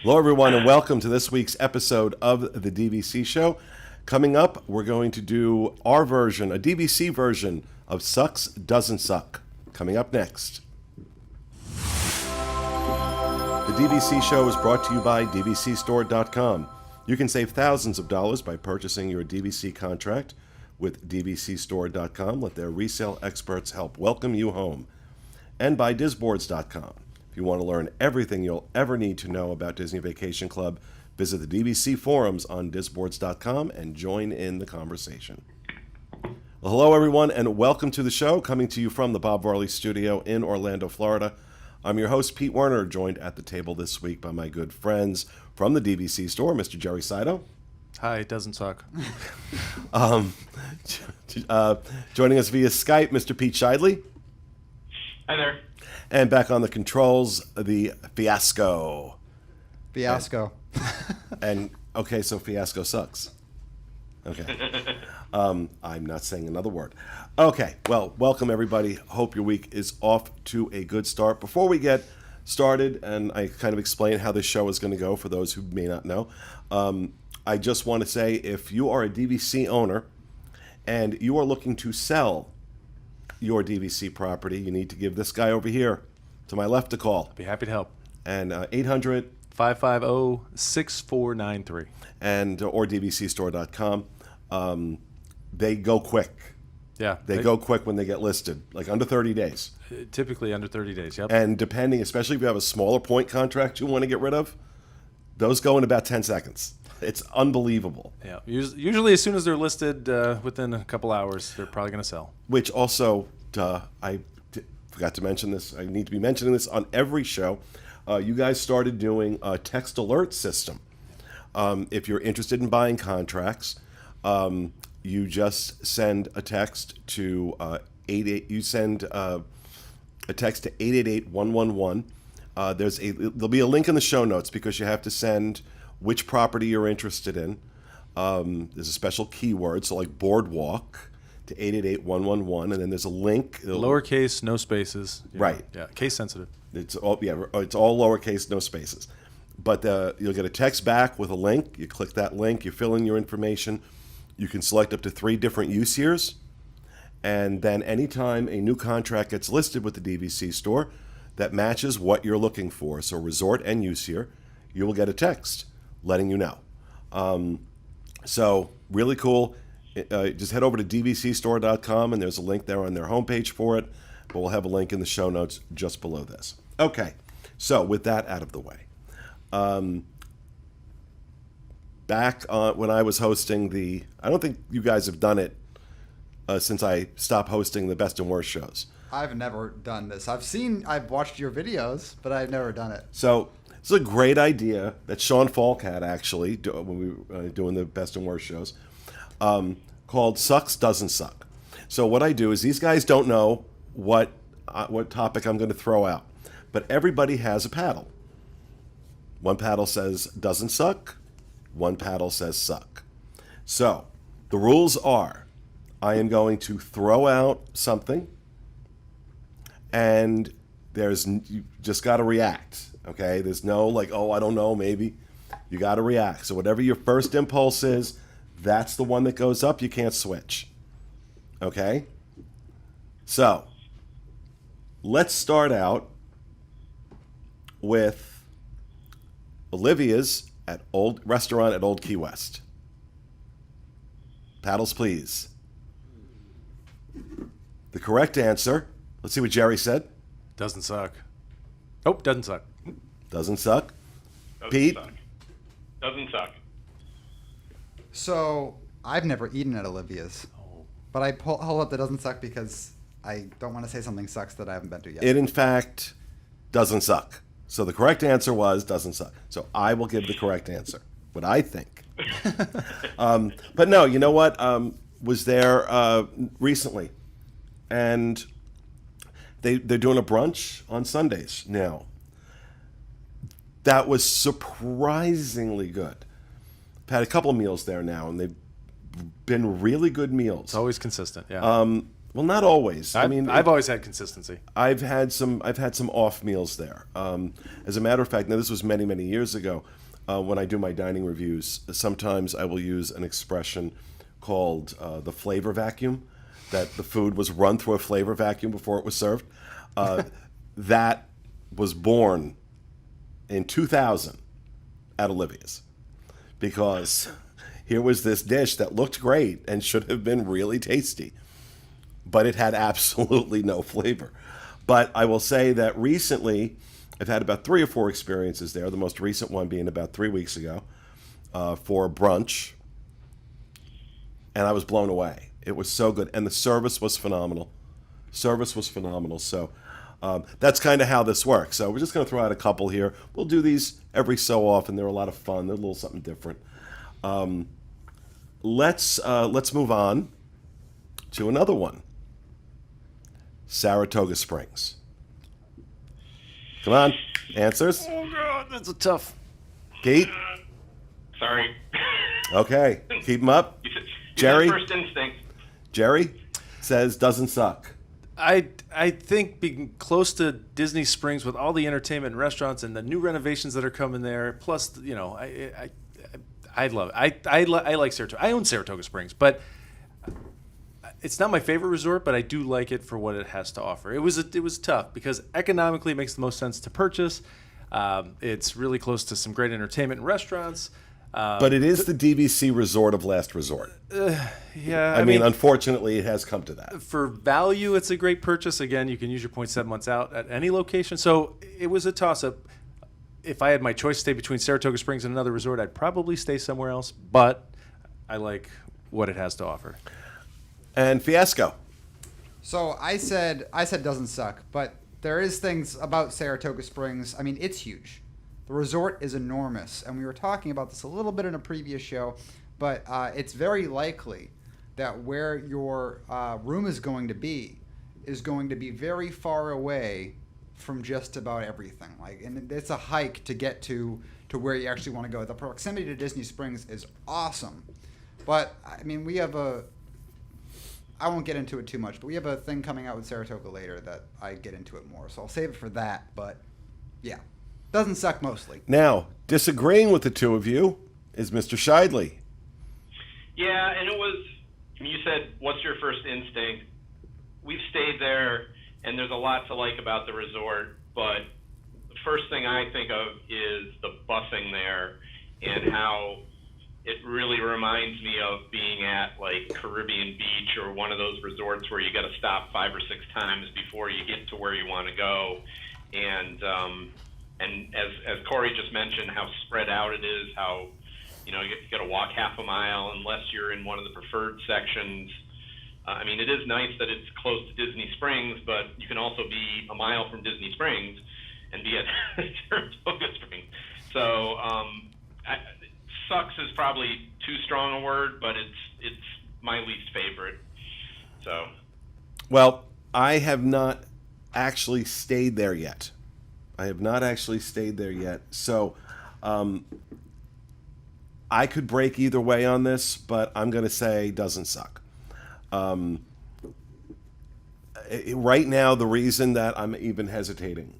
Hello, everyone, and welcome to this week's episode of the DVC Show. Coming up, we're going to do our version, a DVC version of Sucks Doesn't Suck. Coming up next. The DVC Show is brought to you by DVCstore.com. You can save thousands of dollars by purchasing your DVC contract with DVCstore.com. Let their resale experts help welcome you home. And by Disboards.com. If you want to learn everything you'll ever need to know about Disney Vacation Club, visit the DVC forums on Disboards.com and join in the conversation. Well, hello, everyone, and welcome to the show, coming to you from the Bob Varley Studio in Orlando, Florida. I'm your host, Pete Werner, joined at the table this week by my good friends from the DVC store, Mr. Jerry Saito. Hi, it doesn't suck. Joining us via Skype, Mr. Pete Shidley. Hi there. And back on the controls, the Fiasco. Fiasco. Okay, so Fiasco sucks. Okay. I'm not saying another word. Okay, well, welcome everybody. Hope your week is off to a good start. Before we get started, and I kind of explain how this show is going to go for those who may not know, I just want to say if you are a DVC owner and you are looking to sell your DVC property, you need to give this guy over here to my left a call. I'd be happy to help. And 800 550-6493. and or DVCstore.com. They go quick. Yeah. They go quick when they get listed, like under 30 days. Typically under 30 days, yep. And depending, especially if you have a smaller point contract you want to get rid of, those go in about 10 seconds. It's unbelievable. Yeah. Usually as soon as they're listed, within a couple hours, they're probably going to sell. Which also, forgot to mention this. I need to be mentioning this on every show. You guys started doing a text alert system. If you're interested in buying contracts, you just send a text to 88. You send a text to 888-111. There'll be a link in the show notes because you have to send which property you're interested in. There's a special keyword, so like boardwalk to 888-111, and then there's a link. Lowercase, no spaces. Right. Yeah. Case sensitive. It's all lowercase, no spaces. But you'll get a text back with a link. You click that link. You fill in your information. You can select up to 3 different use years. And then anytime a new contract gets listed with the DVC store that matches what you're looking for, so resort and use year, you will get a text letting you know. So really cool. Just head over to DVCstore.com, and there's a link there on their homepage for it. But we'll have a link in the show notes just below this. Okay, so with that out of the way. Back when I was hosting I don't think you guys have done it since I stopped hosting the Best and Worst shows. I've never done this. I've watched your videos, but I've never done it. So it's a great idea that Sean Falk had actually when we were doing the Best and Worst shows, called Sucks Doesn't Suck. So what I do is these guys don't know what topic I'm going to throw out, but everybody has a paddle. One paddle says doesn't suck. One paddle says suck. So the rules are I am going to throw out something, and you just got to react, okay? There's no like, oh, I don't know, maybe. You got to react. So whatever your first impulse is, that's the one that goes up. You can't switch, okay? So let's start out with Olivia's restaurant at Old Key West. Paddles, please. The correct answer, let's see what Jerry said. Doesn't suck. Oh, doesn't suck. Doesn't suck. Doesn't Pete? Suck. Doesn't suck. So I've never eaten at Olivia's, but I hold up that doesn't suck because I don't want to say something sucks that I haven't been to yet. It, in fact, doesn't suck. So the correct answer was doesn't suck. So I will give the correct answer, what I think. But no, you know what? Was there recently, and they're doing a brunch on Sundays now. That was surprisingly good. I've had a couple meals there now, and they've been really good meals. It's always consistent, yeah. Well, not always. I mean, I've always had consistency. I've had some off meals there. As a matter of fact, now this was many, many years ago. When I do my dining reviews, sometimes I will use an expression called the flavor vacuum, that the food was run through a flavor vacuum before it was served. That was born in 2000 at Olivia's, because here was this dish that looked great and should have been really tasty, but it had absolutely no flavor. But I will say that recently, I've had about 3 or 4 experiences there, the most recent one being about 3 weeks ago for brunch, and I was blown away. It was so good, and the service was phenomenal. So that's kind of how this works. So we're just going to throw out a couple here. We'll do these every so often. They're a lot of fun. They're a little something different. Let's move on to another one. Saratoga Springs. Come on, answers. Oh God, that's a tough. Pete? Sorry. Okay, keep them up. You said Jerry? first instinct. Jerry says doesn't suck. I think being close to Disney Springs with all the entertainment and restaurants and the new renovations that are coming there, plus I love it. I like Saratoga. I own Saratoga Springs, but it's not my favorite resort, but I do like it for what it has to offer. It was tough because economically it makes the most sense to purchase. It's really close to some great entertainment and restaurants. But it is the DVC resort of last resort. Yeah, I mean, unfortunately, it has come to that. for value, it's a great purchase. Again, you can use your points 7 months out at any location. So it was a toss-up. If I had my choice to stay between Saratoga Springs and another resort, I'd probably stay somewhere else. But I like what it has to offer. And Fiasco. So I said doesn't suck, but there is things about Saratoga Springs. I mean, it's huge. The resort is enormous, and we were talking about this a little bit in a previous show, but it's very likely that where your room is going to be very far away from just about everything. And it's a hike to get to where you actually want to go. The proximity to Disney Springs is awesome, but I mean, I won't get into it too much, but we have a thing coming out with Saratoga later that I get into it more, so I'll save it for that. But yeah, doesn't suck mostly. Now, disagreeing with the two of you is Mr. Scheidley. Yeah, and it was, you said, what's your first instinct? We've stayed there, and there's a lot to like about the resort, but the first thing I think of is the busing there and how it really reminds me of being at like Caribbean Beach or one of those resorts where you got to stop 5 or 6 times before you get to where you want to go. And as Corey just mentioned, how spread out it is, how you got to walk half a mile unless you're in one of the preferred sections. I mean, it is nice that it's close to Disney Springs, but you can also be a mile from Disney Springs and be at Saratoga Springs. So sucks is probably too strong a word, but it's my least favorite. So, Well, I have not actually stayed there yet. So, I could break either way on this, but I'm going to say doesn't suck. Right now, the reason that I'm even hesitating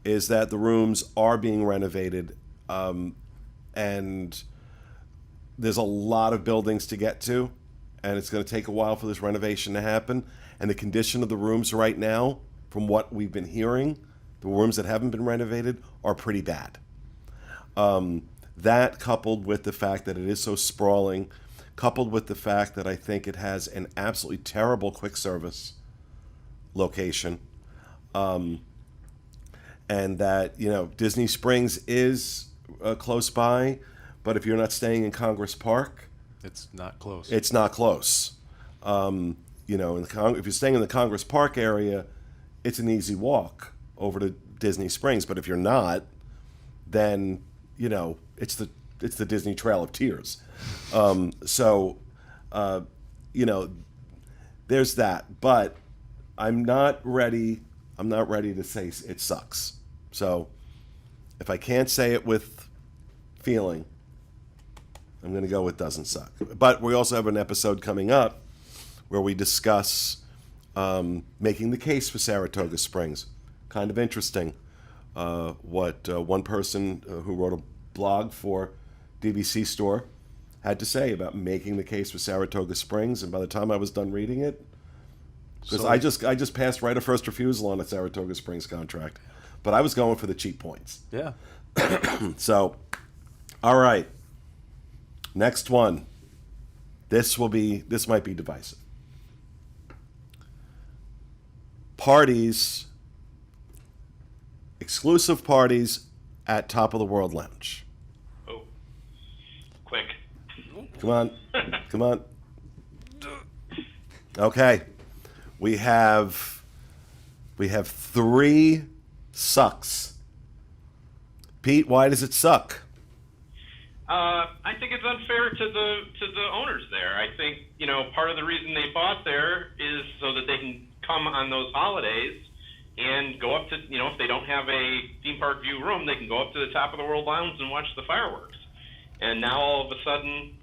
is that the rooms are being renovated, and there's a lot of buildings to get to, and it's going to take a while for this renovation to happen. And the condition of the rooms right now, from what we've been hearing, the rooms that haven't been renovated are pretty bad. That, coupled with the fact that it is so sprawling, coupled with the fact that I think it has an absolutely terrible quick service location, and that Disney Springs is close by, but if you're not staying in Congress Park, It's not close. it's not close. If you're staying in the Congress Park area, it's an easy walk over to Disney Springs. But if you're not, then it's the Disney Trail of Tears. There's that. But I'm not ready to say it sucks. So if I can't say it with feeling, I'm going to go with doesn't suck. But we also have an episode coming up where we discuss making the case for Saratoga Springs. Kind of interesting what one person who wrote a blog for DVC Store had to say about making the case for Saratoga Springs. And by the time I was done reading it, because So- I just passed right of first refusal on a Saratoga Springs contract, but I was going for the cheap points. Yeah. So, all right, next one. This might be divisive. Parties, exclusive parties at Top of the World Lounge. Oh, quick. Come on, come on. Okay, we have 3 sucks. Pete, why does it suck? I think it's unfair to the owners there. I think part of the reason they bought there is so that they can come on those holidays and go up to if they don't have a theme park view room, they can go up to the Top of the World Lounge and watch the fireworks. And now all of a sudden,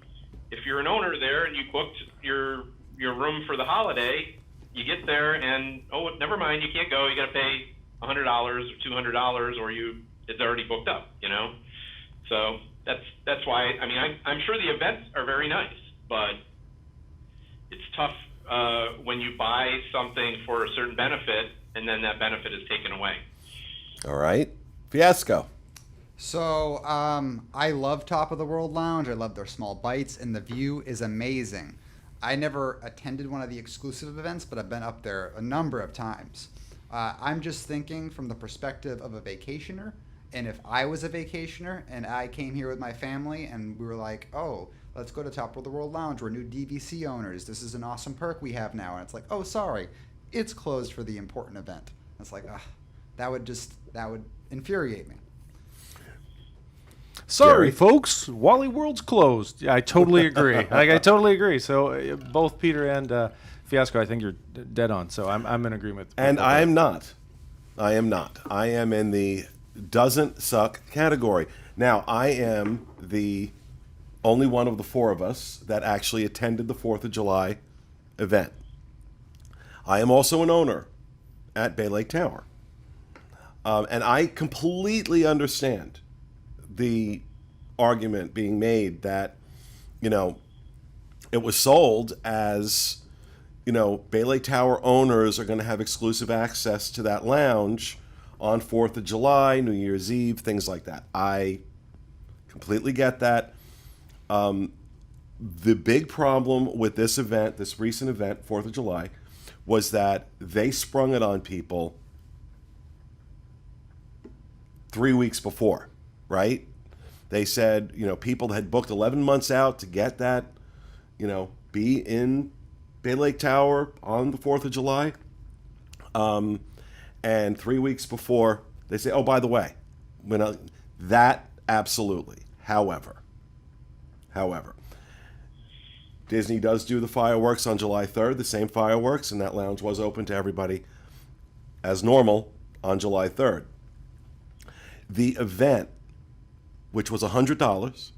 if you're an owner there and you booked your room for the holiday, you get there and never mind, you can't go. You got to pay $100 or $200 or it's already booked up. So that's why. I mean, I'm sure the events are very nice, but it's tough when you buy something for a certain benefit and then that benefit is taken away. All right, Fiasco. So I love Top of the World Lounge. I love their small bites, and the view is amazing. I never attended one of the exclusive events, but I've been up there a number of times. I'm just thinking from the perspective of a vacationer, and if I was a vacationer and I came here with my family and we were like, oh, let's go to Top of the World Lounge. We're new DVC owners. This is an awesome perk we have now. And it's like, oh, sorry, it's closed for the important event. It's like, that would infuriate me. Sorry, Gary? folks. Wally World's closed. Yeah, I totally agree. I totally agree. So both Peter and Fiasco, I think you're dead on. So I'm in agreement. with And both I of am not. I am in the doesn't suck category. Now, I am the only one of the 4 of us that actually attended the 4th of July event. I am also an owner at Bay Lake Tower. And I completely understand the argument being made that, it was sold as, Bay Lake Tower owners are going to have exclusive access to that lounge on 4th of July, New Year's Eve, things like that. I completely get that. The big problem with this event, this recent event, 4th of July, was that they sprung it on people 3 weeks before, right? They said, people had booked 11 months out to get that, be in Bay Lake Tower on the 4th of July. And 3 weeks before, they say, oh, by the way, that absolutely. However, Disney does do the fireworks on July 3rd, the same fireworks, and that lounge was open to everybody as normal on July 3rd. The event, which was $100,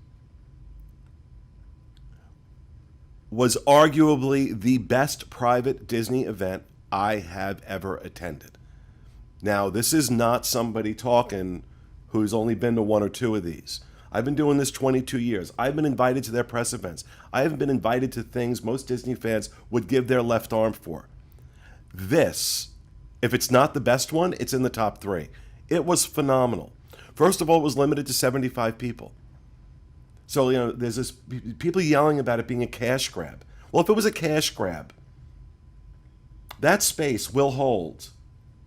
was arguably the best private Disney event I have ever attended. Now, this is not somebody talking who's only been to 1 or 2 of these. I've been doing this 22 years. I've been invited to their press events. I haven't been invited to things most Disney fans would give their left arm for. This, if it's not the best one, it's in the top 3. It was phenomenal. First of all, it was limited to 75 people. So, there's this people yelling about it being a cash grab. Well, if it was a cash grab, that space will hold,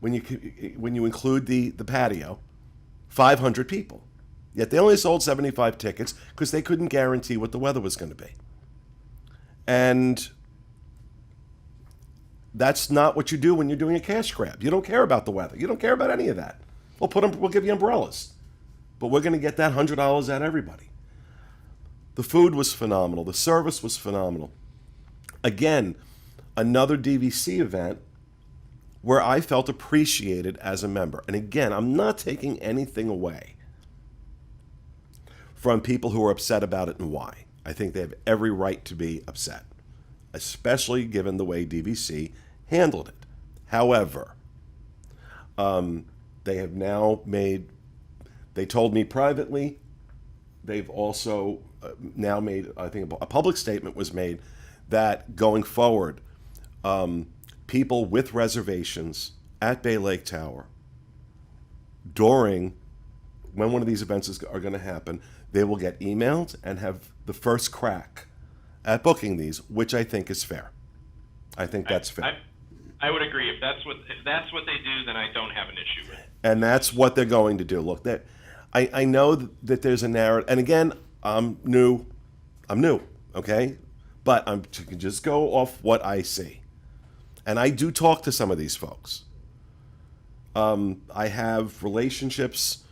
when you include the patio, 500 people. Yet they only sold 75 tickets because they couldn't guarantee what the weather was going to be. And that's not what you do when you're doing a cash grab. You don't care about the weather. You don't care about any of that. We'll give you umbrellas. But we're going to get that $100 out of everybody. The food was phenomenal. The service was phenomenal. Again, another DVC event where I felt appreciated as a member. And again, I'm not taking anything away from people who are upset about it and why. I think they have every right to be upset, especially given the way DVC handled it. However, they have now made, they told me privately, they've also now made, I think a public statement was made that going forward, people with reservations at Bay Lake Tower during when one of these events are going to happen, they will get emailed and have the first crack at booking these, which I think is fair. I think that's fair. I would agree. If that's what they do, then I don't have an issue with it. And that's what they're going to do. Look, I know that there's a narrative, and again, I'm new, okay? But I'm to just go off what I see. And I do talk to some of these folks. I have relationships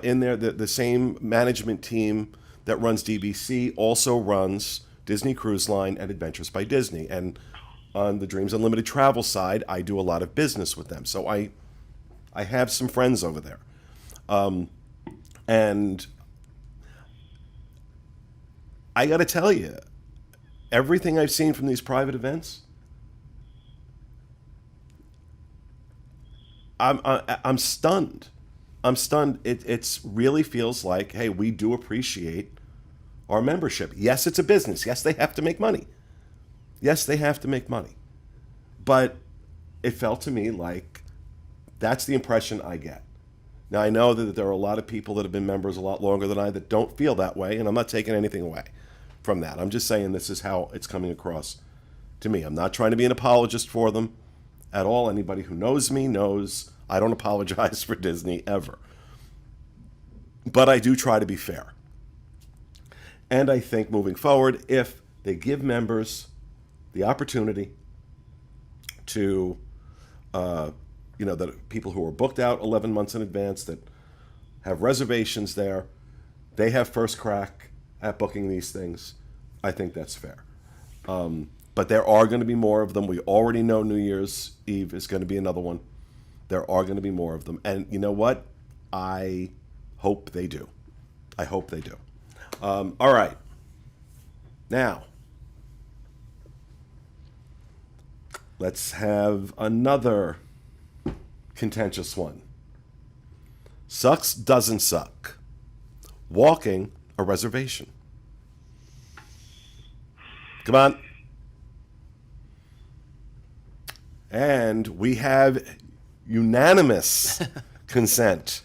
in there. The same management team that runs DVC also runs Disney Cruise Line and Adventures by Disney. And on the Dreams Unlimited travel side, I do a lot of business with them. So I have some friends over there. And I got to tell you, everything I've seen from these private events, I'm stunned. I'm stunned. It really feels like, hey, we do appreciate our membership. Yes, it's a business. Yes, they have to make money. Yes, they have to make money. But it felt to me like that's the impression I get. Now, I know that there are a lot of people that have been members a lot longer than I that don't feel that way, and I'm not taking anything away from that. I'm just saying this is how it's coming across to me. I'm not trying to be an apologist for them at all. Anybody who knows me knows I don't apologize for Disney ever. But I do try to be fair. And I think moving forward, if they give members the opportunity to, that people who are booked out 11 months in advance that have reservations there, they have first crack at booking these things. I think that's fair. But there are going to be more of them. We already know New Year's Eve is going to be another one. There are going to be more of them. And you know what? I hope they do. I hope they do. All right. Now, let's have another contentious one. Sucks, doesn't suck. Walking a reservation. Come on. And we have unanimous consent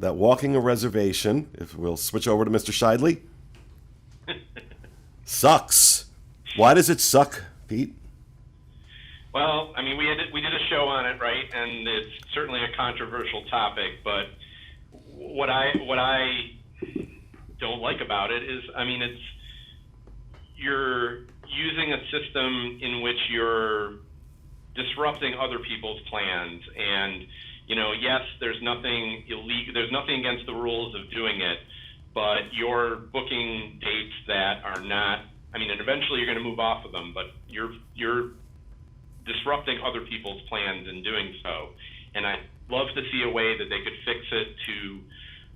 that walking a reservation, if we'll switch over to Mr. Scheidley, sucks. Why does it suck, Pete? Well, I mean, we did a show on it, right? And it's certainly a controversial topic. But what I don't like about it is, I mean, you're using a system in which you're disrupting other people's plans. And yes, there's nothing illegal. There's nothing against the rules of doing it, but you're booking dates that are not. I mean, and eventually you're going to move off of them, but you're disrupting other people's plans in doing so. And I'd love to see a way that they could fix it to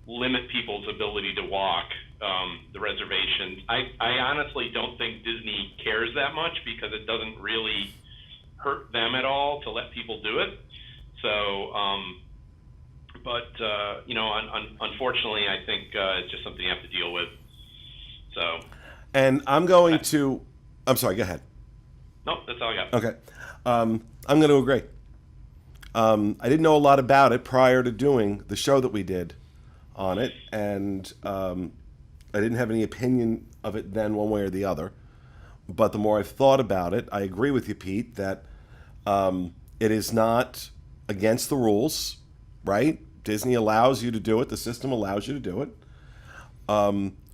limit people's ability to walk the reservations. I honestly don't think Disney cares that much because it doesn't really hurt them at all to let people do it. So, unfortunately, I think it's just something you have to deal with. So. And I'm going to. I'm sorry. Go ahead. No, that's all I got. Okay. I'm going to agree. I didn't know a lot about it prior to doing the show that we did on it, and I didn't have any opinion of it then one way or the other. But the more I've thought about it, I agree with you, Pete, that it is not against the rules, right? Disney allows you to do it. The system allows you to do it.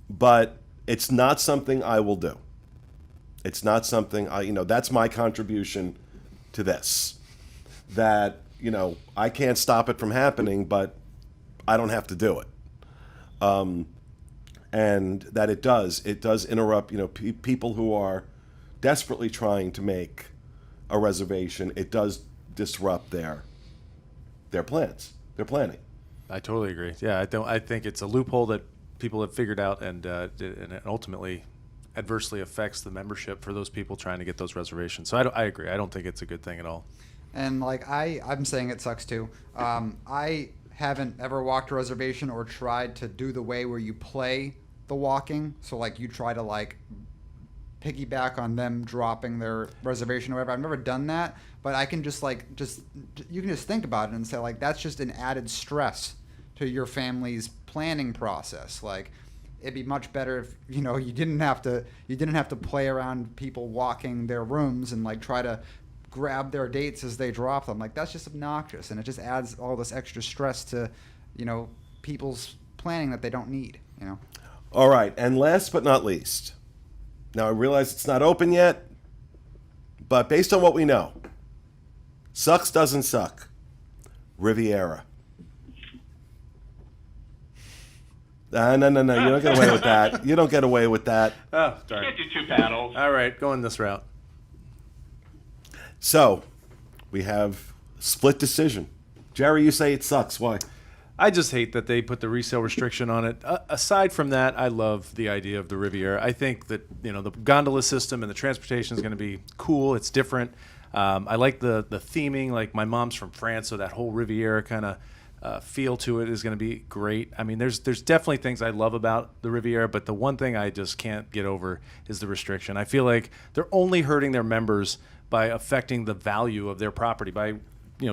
But it's not something I will do. It's not something that's my contribution to this. That, I can't stop it from happening, but I don't have to do it. And that it does interrupt, people who are desperately trying to make a reservation. It does disrupt their plans, their planning. I totally agree. Yeah, I think it's a loophole that people have figured out, and it ultimately adversely affects the membership for those people trying to get those reservations. So I agree. I don't think it's a good thing at all. And like I'm saying it sucks too. I haven't ever walked a reservation or tried to do the way where you play the walking. So like you try to like piggyback on them dropping their reservation or whatever. I've never done that, but I can just you can just think about it and say like that's just an added stress to your family's planning process. Like it'd be much better if you didn't have to play around people walking their rooms and like try to grab their dates as they drop them. Like that's just obnoxious, and it just adds all this extra stress to people's planning that they don't need. All right, and last but not least, now I realize it's not open yet, but based on what we know, sucks doesn't suck. Riviera. No, you don't get away with that. You don't get away with that. Oh, You darn. can't do 2 paddles. All right, going this route. So, we have split decision. Jerry, you say it sucks. Why? I just hate that they put the resale restriction on it. Aside from that, I love the idea of the Riviera. I think that the gondola system and the transportation is going to be cool. It's different. I like the theming. Like my mom's from France, so that whole Riviera kind of feel to it is going to be great. I mean, there's definitely things I love about the Riviera, but the one thing I just can't get over is the restriction. I feel like they're only hurting their members by affecting the value of their property by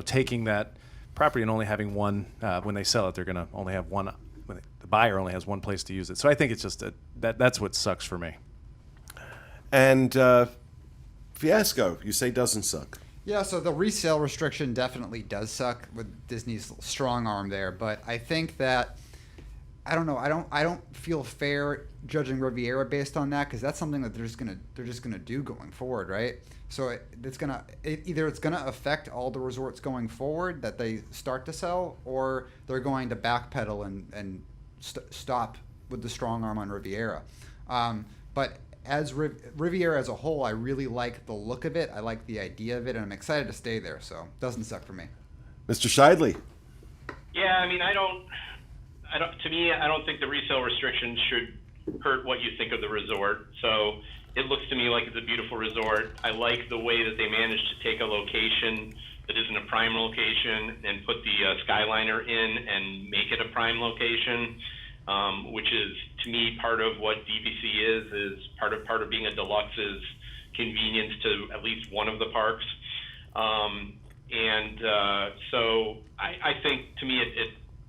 taking that property and only having one when they sell it. They're going to only have one. The buyer only has one place to use it. So I think it's just that's what sucks for me. And Fiasco, you say doesn't suck. Yeah, so the resale restriction definitely does suck with Disney's strong arm there, but I think that I don't know. I don't feel fair judging Riviera based on that because that's something that they're just gonna do going forward, right? So either it's gonna affect all the resorts going forward that they start to sell, or they're going to backpedal and stop with the strong arm on Riviera. But as Riviera as a whole, I really like the look of it. I like the idea of it, and I'm excited to stay there. So it doesn't suck for me. Mr. Scheidley. Yeah, I mean, I don't. To me, I don't think the resale restrictions should hurt what you think of the resort. So it looks to me like it's a beautiful resort. I like the way that they managed to take a location that isn't a prime location and put the Skyliner in and make it a prime location, which is to me part of what DVC is part of being a deluxe is convenience to at least one of the parks. So I think to me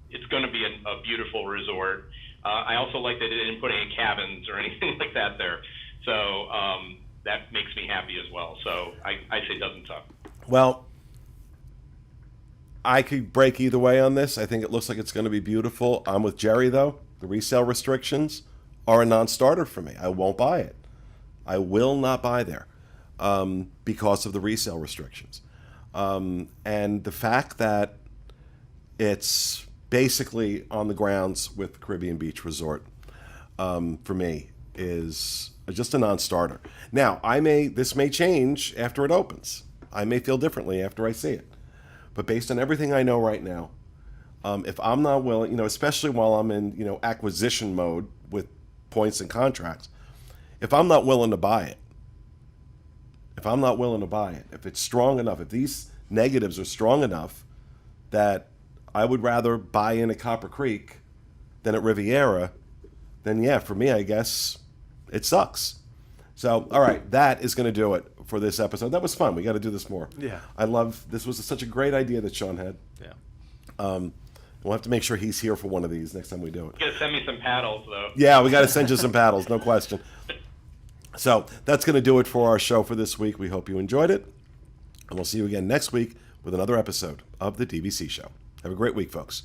it's going to be a beautiful resort. I also like that they didn't put any cabins or anything like that there. So that makes me happy as well. So I say doesn't suck. Well, I could break either way on this. I think it looks like it's going to be beautiful. I'm with Jerry, though. The resale restrictions are a non-starter for me. I won't buy it. I will not buy there because of the resale restrictions. And the fact that it's basically on the grounds with Caribbean Beach Resort, for me, is just a non-starter. Now, this may change after it opens. I may feel differently after I see it. But based on everything I know right now, if I'm not willing, especially while I'm in, acquisition mode with points and contracts, if I'm not willing to buy it, if it's strong enough, if these negatives are strong enough that I would rather buy in at Copper Creek than at Riviera, then yeah, for me, I guess it sucks. So, all right, that is going to do it for this episode. That was fun. We got to do this more. Yeah. This was such a great idea that Sean had. Yeah. We'll have to make sure he's here for one of these next time we do it. You gotta send me some paddles though. Yeah, we got to send you some paddles, no question. So that's going to do it for our show for this week. We hope you enjoyed it. And we'll see you again next week with another episode of the DVC Show. Have a great week, folks.